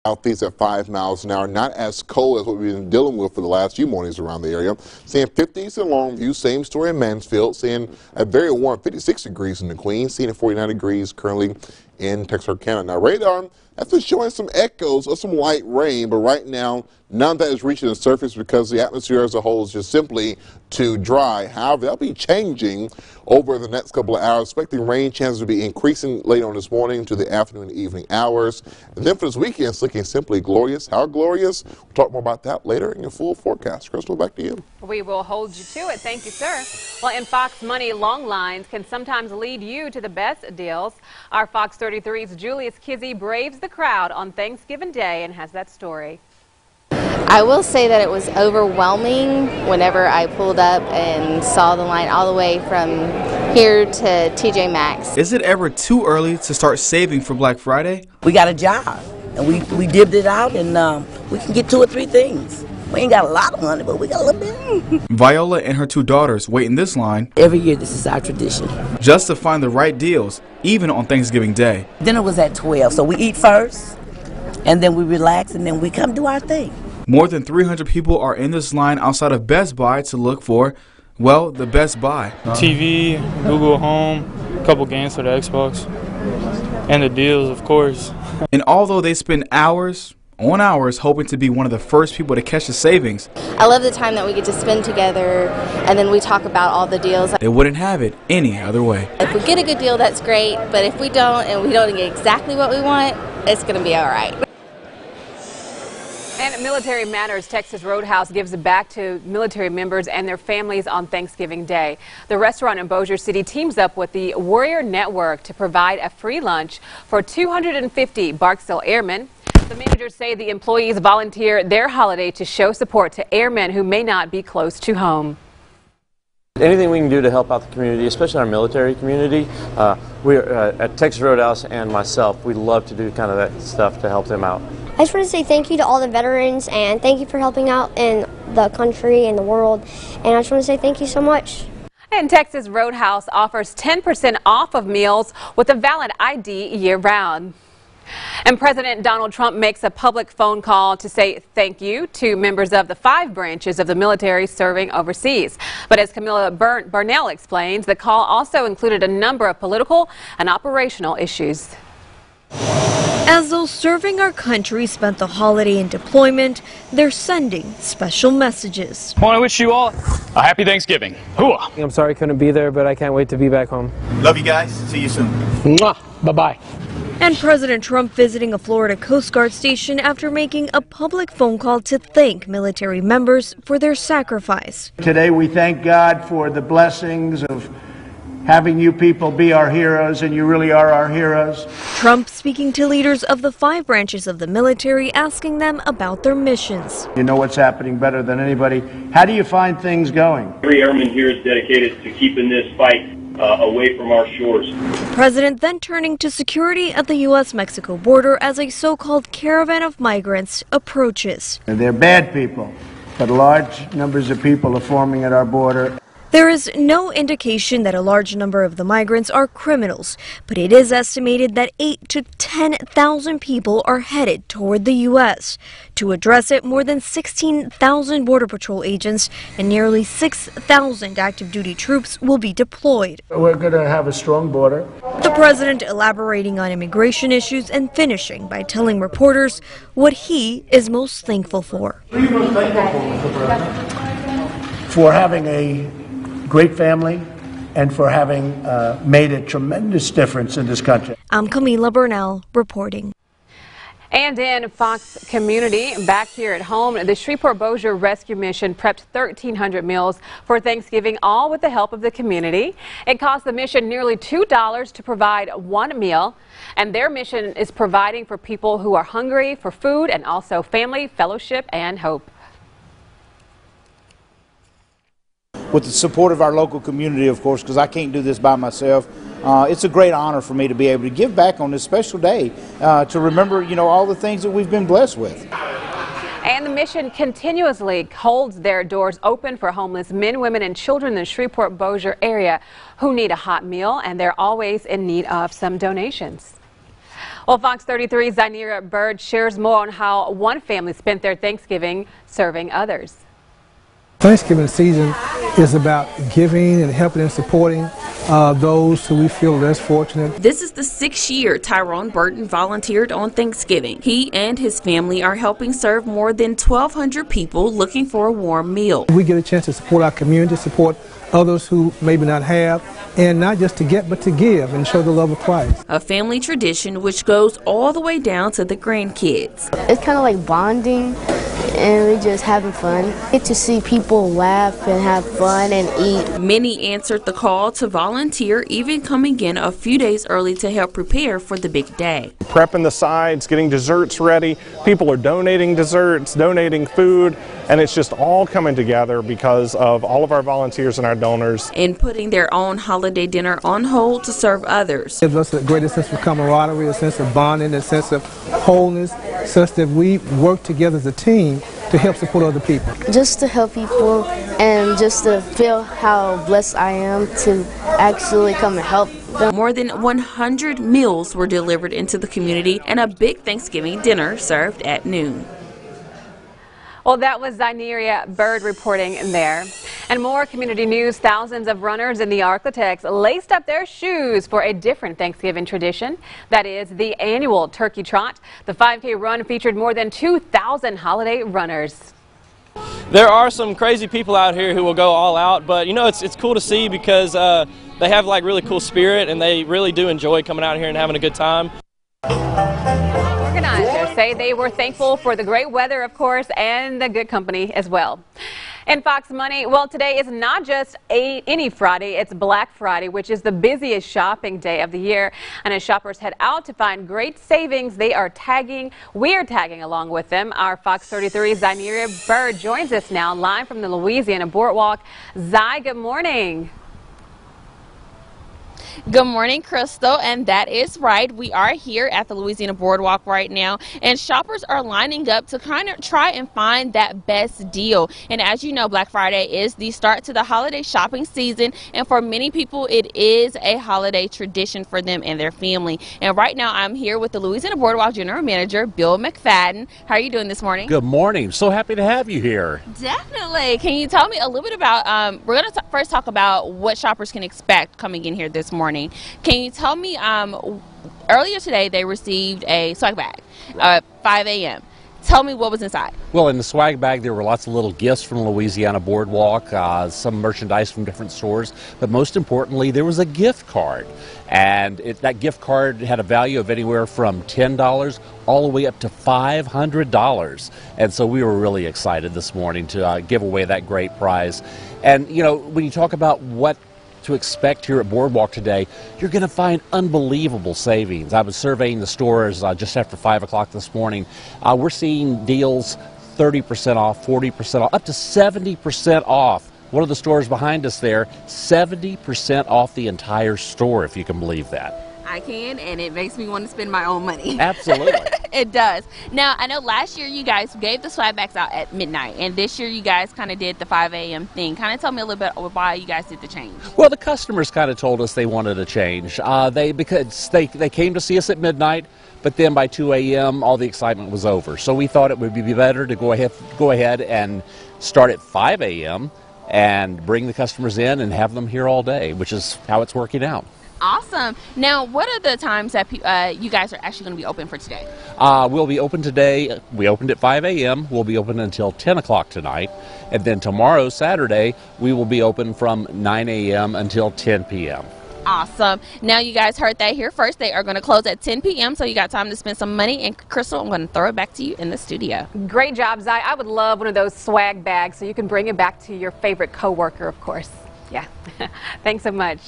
Southeast at 5 miles an hour. Not as cold as what we've been dealing with for the last few mornings around the area. Seeing 50s in Longview, same story in Mansfield. Seeing a very warm 56 degrees in the Queen. Seeing 49 degrees currently in Texarkana. Now radar, that's been showing some echoes of some light rain, but right now none of that is reaching the surface because the atmosphere as a whole is just simply too dry. However, that'll be changing over the next couple of hours. Expecting rain chances to be increasing late on this morning to the afternoon and evening hours. And then for this weekend, it's looking simply glorious. How glorious? We'll talk more about that later in your full forecast. Crystal, back to you. We will hold you to it. Thank you, sir. Well, in Fox Money, long lines can sometimes lead you to the best deals. Our Fox 33's Julius Kizzy braves the crowd on Thanksgiving Day and has that story. I will say that it was overwhelming whenever I pulled up and saw the line all the way from here to TJ Maxx. Is it ever too early to start saving for Black Friday? We got a job and we dibbed it out, and we can get 2 or 3 things. We ain't got a lot of money, but we got a little bit. Viola and her 2 daughters wait in this line Every year this is our tradition. just to find the right deals, even on Thanksgiving Day. Dinner was at 12, so we eat first and then we relax and then we come do our thing. More than 300 people are in this line outside of Best Buy to look for, well, the Best Buy. TV, Google Home, a couple games for the Xbox, and the deals, of course. And although they spend hours on hours hoping to be one of the first people to catch the savings, I love the time that we get to spend together and then we talk about all the deals. they wouldn't have it any other way. If we get a good deal, that's great, but if we don't and we don't get exactly what we want, it's going to be all right. And Military Matters Texas Roadhouse gives back to military members and their families on Thanksgiving Day. The restaurant in Bossier City teams up with the Warrior Network to provide a free lunch for 250 Barksdale airmen. The managers say the employees volunteer their holiday to show support to airmen who may not be close to home. Anything we can do to help out the community, especially our military community, we're at Texas Roadhouse and myself, we love to do kind of that stuff to help them out. I just want to say thank you to all the veterans and thank you for helping out in the country and the world. And I just want to say thank you so much. And Texas Roadhouse offers 10% off of meals with a valid ID year-round. And President Donald Trump makes a public phone call to say thank you to members of the 5 branches of the military serving overseas. But as Camilla Burnell explains, the call also included a number of political and operational issues. As those serving our country spent the holiday in deployment, they're sending special messages. I want to wish you all a happy Thanksgiving. Hooah! I'm sorry I couldn't be there, but I can't wait to be back home. Love you guys. See you soon. Mwah. Bye-bye. And President Trump visiting a Florida Coast Guard station after making a public phone call to thank military members for their sacrifice. Today we thank God for the blessings of having you people be our heroes, and you really are our heroes. Trump speaking to leaders of the 5 branches of the military, asking them about their missions. You know what's happening better than anybody. How do you find things going? Every airman here is dedicated to keeping this fight away from our shores. The president then turning to security at the U.S.-Mexico border as a so-called caravan of migrants approaches. They're bad people, but large numbers of people are forming at our border. There is no indication that a large number of the migrants are criminals, but it is estimated that 8,000 to 10,000 people are headed toward the U.S. To address it, more than 16,000 Border Patrol agents and nearly 6,000 active duty troops will be deployed. We're going to have a strong border. The president elaborating on immigration issues and finishing by telling reporters what he is most thankful for. What are you most thankful for, Mr. President? For having a great family and for having made a tremendous difference in this country. I'm Camila Burnell reporting. And in Fox Community, back here at home, the Shreveport-Bossier Rescue Mission prepped 1,300 meals for Thanksgiving, all with the help of the community. It cost the mission nearly $2 to provide 1 meal, and their mission is providing for people who are hungry for food and also family, fellowship, and hope. With the support of our local community, of course, because I can't do this by myself. It's a great honor for me to be able to give back on this special day to remember, all the things that we've been blessed with. And the mission continuously holds their doors open for homeless men, women, and children in the Shreveport-Bossier area who need a hot meal, and they're always in need of some donations. Well, Fox 33's Zinera Bird shares more on how one family spent their Thanksgiving serving others. Thanksgiving season is about giving and helping and supporting those who we feel less fortunate. This is the 6th year Tyrone Burton volunteered on Thanksgiving. He and his family are helping serve more than 1,200 people looking for a warm meal. We get a chance to support our community, support others who maybe not have, and not just to get but to give and show the love of Christ. A family tradition which goes all the way down to the grandkids. It's kind of like bonding, and we just having fun. Get to see people laugh and have fun and eat. Many answered the call to volunteer, even coming in a few days early to help prepare for the big day. Prepping the sides, getting desserts ready. People are donating desserts, donating food, and it's just all coming together because of all of our volunteers and our donors. And putting their own holiday dinner on hold to serve others. It gives us a greater sense of camaraderie, a sense of bonding, a sense of wholeness, such that we work together as a team to help support other people. Just to help people and just to feel how blessed I am to actually come and help them. More than 100 meals were delivered into the community and a big Thanksgiving dinner served at noon. Well, that was Zinera Bird reporting there. And more community news. Thousands of runners in the Arklatex laced up their shoes for a different Thanksgiving tradition. That is the annual Turkey Trot. The 5K run featured more than 2,000 holiday runners. There are some crazy people out here who will go all out, but you know, it's cool to see because they have like really cool spirit and they really do enjoy coming out here and having a good time. Organizers say they were thankful for the great weather, of course, and the good company as well. In Fox Money, well, today is not just any Friday, it's Black Friday, which is the busiest shopping day of the year. And as shoppers head out to find great savings, we're tagging along with them. Our Fox 33's Zinera Bird joins us now live from the Louisiana Boardwalk. Zy, good morning. Good morning, Crystal, and that is right. We are here at the Louisiana Boardwalk right now, and shoppers are lining up to kind of try and find that best deal. And as you know, Black Friday is the start to the holiday shopping season, and for many people, it is a holiday tradition for them and their family. And right now, I'm here with the Louisiana Boardwalk General Manager, Bill McFadden. How are you doing this morning? Good morning. So happy to have you here. Definitely. Can you tell me a little bit about, we're going to first talk about what shoppers can expect coming in here this morning. Can you tell me, earlier today they received a swag bag at 5 a.m. Tell me what was inside. Well, in the swag bag there were lots of little gifts from Louisiana Boardwalk, some merchandise from different stores, but most importantly there was a gift card. And that gift card had a value of anywhere from $10 all the way up to $500. And so we were really excited this morning to give away that great prize. And you know, when you talk about what to expect here at Boardwalk today, you're going to find unbelievable savings. I was surveying the stores just after 5 o'clock this morning. We're seeing deals 30% off, 40% off, up to 70% off. One of the stores behind us there, 70% off the entire store, if you can believe that. I can, and it makes me want to spend my own money. Absolutely. It does. Now, I know last year you guys gave the swag bags out at midnight, and this year you guys kind of did the 5 a.m. thing. Kind of tell me a little bit why you guys did the change. Well, the customers kind of told us they wanted a change. Because they came to see us at midnight, but then by 2 a.m. all the excitement was over. So we thought it would be better to go ahead and start at 5 a.m. and bring the customers in and have them here all day, which is how it's working out. Awesome. Now, what are the times that you guys are actually going to be open for today? We'll be open today. We opened at 5 a.m. We'll be open until 10 o'clock tonight. And then tomorrow, Saturday, we will be open from 9 a.m. until 10 p.m. Awesome. Now, you guys heard that here first. They are going to close at 10 p.m., so you got time to spend some money. And Crystal, I'm going to throw it back to you in the studio. Great job, Zy. I would love one of those swag bags so you can bring it back to your favorite coworker, of course. Yeah. Thanks so much.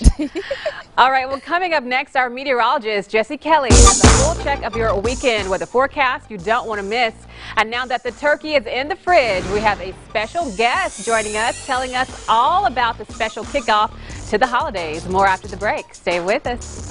All right, well, coming up next, our meteorologist, Jesse Kelly, has a full check of your weekend weather forecast you don't want to miss. And now that the turkey is in the fridge, we have a special guest joining us, telling us all about the special kickoff to the holidays. More after the break. Stay with us.